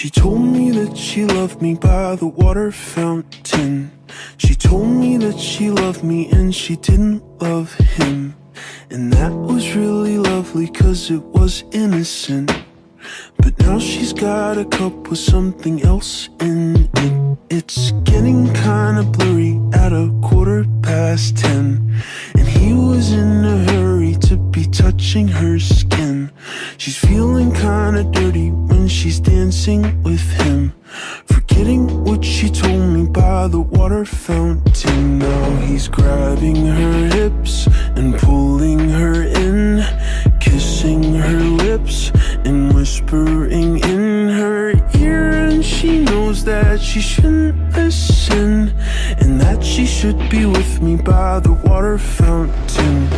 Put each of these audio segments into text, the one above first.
She told me that she loved me by the water fountain. She told me that she loved me and she didn't love him. And that was really lovely cause it was innocent. But now she's got a cup with something else in it. It's getting kinda blurry at 10:15. And he was in a hurry to be touching her skin. She's feeling kinda dirty when she's dancing with him, forgetting what she told me by the water fountain. Now he's grabbing her hips and pulling her in, kissing her lips and whispering in her ear. And she knows that she shouldn't listen, and that she should be with me by the water fountain.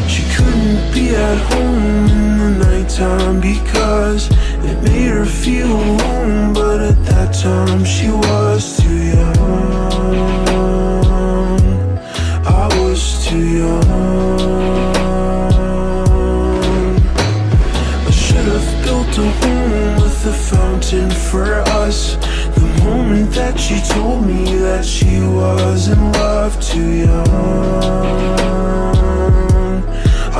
She couldn't be at home in the nighttime because it made her feel alone. But at that time she was too young. I was too young. I should have built a home with a fountain for us. The moment that she told me that she was in love, too young.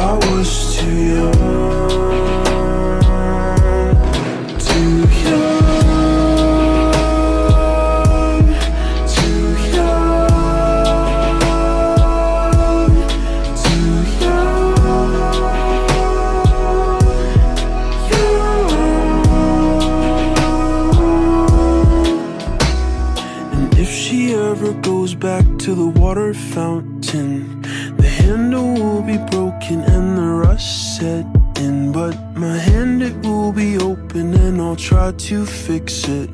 I was too young. Too young. Too young. Too young. And if she ever goes back to the water fountain, the handle will be broken and the rust set in. But my hand, it will be open and I'll try to fix it.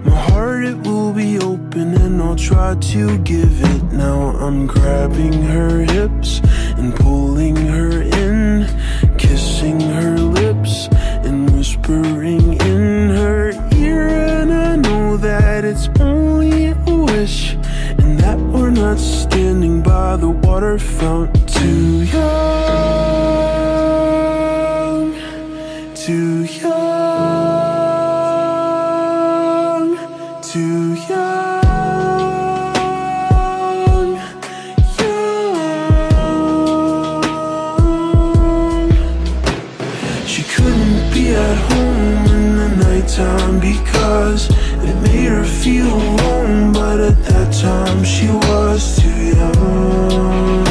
My heart, it will be open and I'll try to give it. Now I'm grabbing her hips and pulling her in, kissing her lips and whispering in her ear. And I know that it's only a wish, and that we're not standing by the water fountain. Too young, too young, too young, young. She couldn't be at home in the nighttime because it made her feel alone. But at that time she was too young.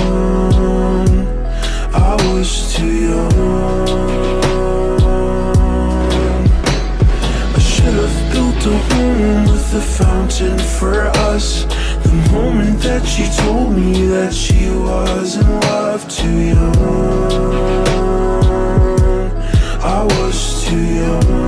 I was too young. I should have built a home with a fountain for us. The moment that she told me that she was in love, too young. I was too young.